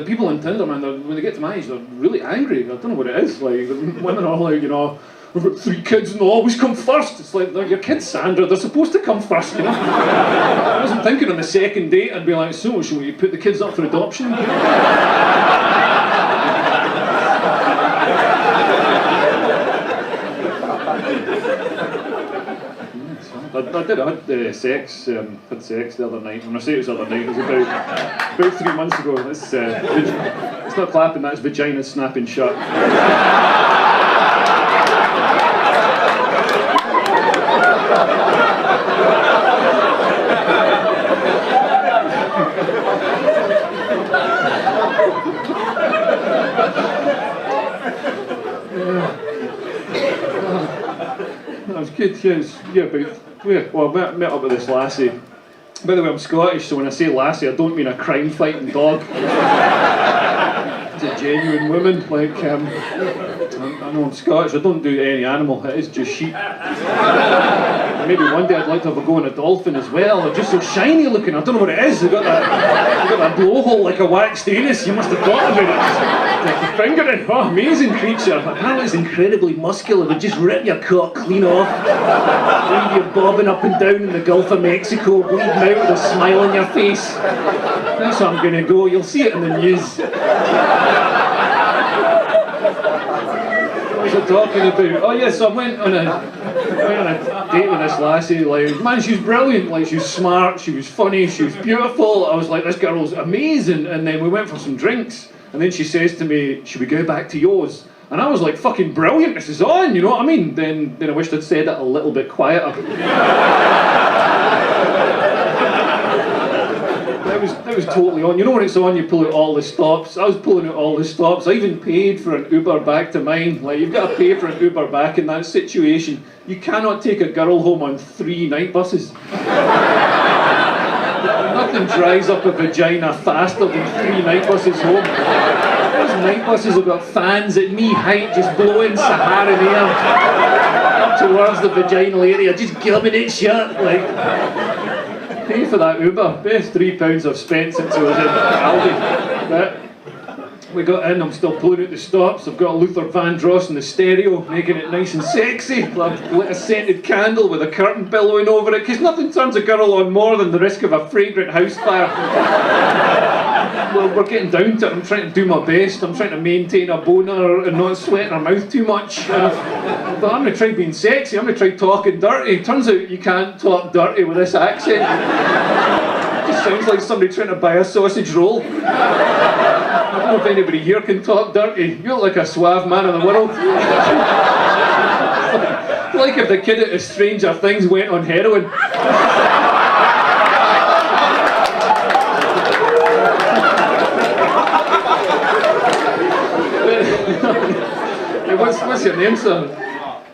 The people on Tinder, man, when they get to my age, they're really angry. I don't know what it is. Like, women are like, we've got 3 kids and they always come first. It's like, they're your kids, Sandra, they're supposed to come first, I wasn't thinking on the second date, I'd be like, so, shall we put the kids up for adoption? I had sex the other night. When I say it was the other night, it was about 3 months ago. It's not clapping, that's vagina snapping shut. That was good, I met up with this lassie. By the way, I'm Scottish, so when I say lassie, I don't mean a crime-fighting dog. It's a genuine woman, I know I'm Scottish, I don't do any animal, it is just sheep. Maybe one day I'd like to have a go on a dolphin as well. They're just so shiny looking, I don't know what it is. They've got that blowhole like a waxed anus, you must have thought about it. Like a fingering, amazing creature. Apparently it's incredibly muscular, they just rip your cock clean off. Leave you bobbing up and down in the Gulf of Mexico, bleeding out with a smile on your face. That's how I'm going to go, you'll see it in the news. What was I talking about? Oh yes, I went on a date with this lassie. Man, she was brilliant. She was smart, she was funny, she was beautiful. I was like, this girl's amazing. And then we went for some drinks. And then she says to me, should we go back to yours? And I was like, fucking brilliant, this is on, you know what I mean? Then I wished I'd said it a little bit quieter. That was totally on. You know when it's on, you pull out all the stops. I was pulling out all the stops. I even paid for an Uber back to mine. You've got to pay for an Uber back in that situation. You cannot take a girl home on 3 night buses. Nothing dries up a vagina faster than 3 night buses home. Those night buses have got fans at knee height just blowing Saharan air up towards the vaginal area, just gumming it shut. Pay for that Uber. Best £3 I've spent since I was in Aldi. But we got in, I'm still pulling out the stops. I've got Luther Vandross in the stereo, making it nice and sexy. I've lit a scented candle with a curtain billowing over it, because nothing turns a girl on more than the risk of a fragrant house fire. Well, we're getting down to it. I'm trying to do my best. I'm trying to maintain a boner and not sweating her mouth too much. But I'm going to try being sexy. I'm going to try talking dirty. Turns out you can't talk dirty with this accent. It just sounds like somebody trying to buy a sausage roll. I don't know if anybody here can talk dirty. You look like a suave man of the world. Like if the kid at Stranger Things went on heroin. What's your name, sir?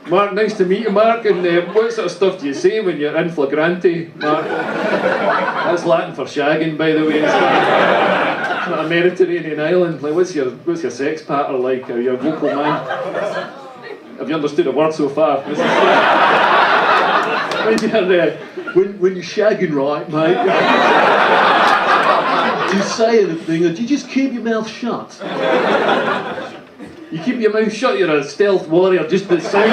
Mark, nice to meet you, Mark. And what sort of stuff do you say when you're in flagrante, Mark? That's Latin for shagging, by the way. It's not a Mediterranean island. What's your sex pattern like? Are you a vocal man? Have you understood a word so far? When you're shagging, right, mate? Do you say anything, or do you just keep your mouth shut? You keep your mouth shut, you're a stealth warrior, just the sound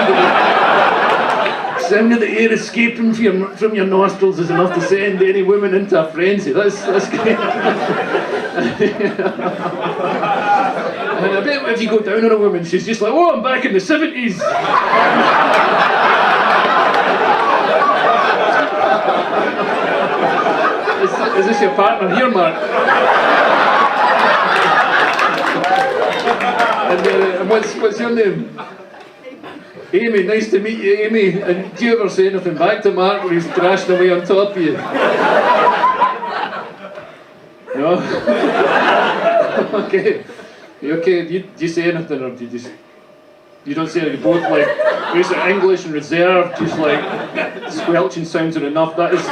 of the air escaping from your nostrils is enough to send any woman into a frenzy. That's great. And I bet if you go down on a woman, she's just like, oh, I'm back in the 70s. Is this your partner here, Mark? And what's your name? Amy, nice to meet you, Amy. And do you ever say anything back to Mark when he's thrashing away on top of you? No? Okay. You okay? Do you say anything, or do you just... You don't say anything? You both basic English and reserved, just squelching sounds are enough. That is...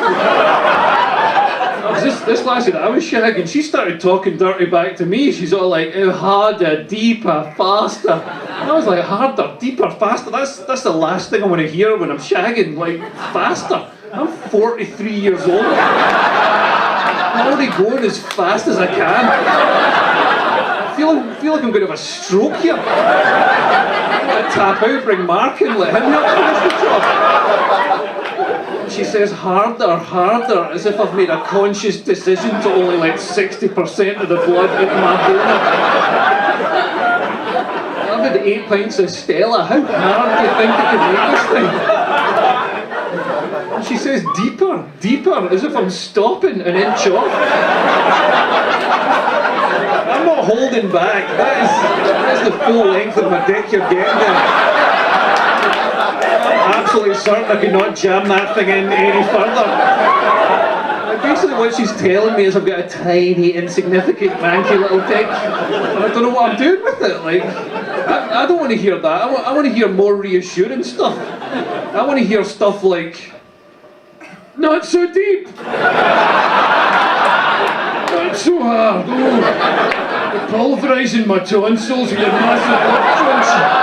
This lassie that I was shagging, she started talking dirty back to me. She's all like, oh, harder, deeper, faster. And I was like, harder, deeper, faster? That's the last thing I want to hear when I'm shagging, faster. I'm 43 years old. I'm already going as fast as I can. feel like I'm going to have a stroke here. I tap out, bring Mark in, let him help finish the job. She says harder, harder, as if I've made a conscious decision to only let 60% of the blood out of my donor. I've had 8 pints of Stella. How hard do you think I can make this thing? And she says deeper, deeper, as if I'm stopping an inch off. I'm not holding back. That's the full length of my dick you're getting there. I'm absolutely certain I could not jam that thing in any further. Basically what she's telling me is I've got a tiny, insignificant, manky little dick. I don't know what I'm doing with it. Like, I don't want to hear that. I want to hear more reassuring stuff. I want to hear stuff like, not so deep. Not so hard. Oh, you're pulverising my tonsils with your massive lip joints.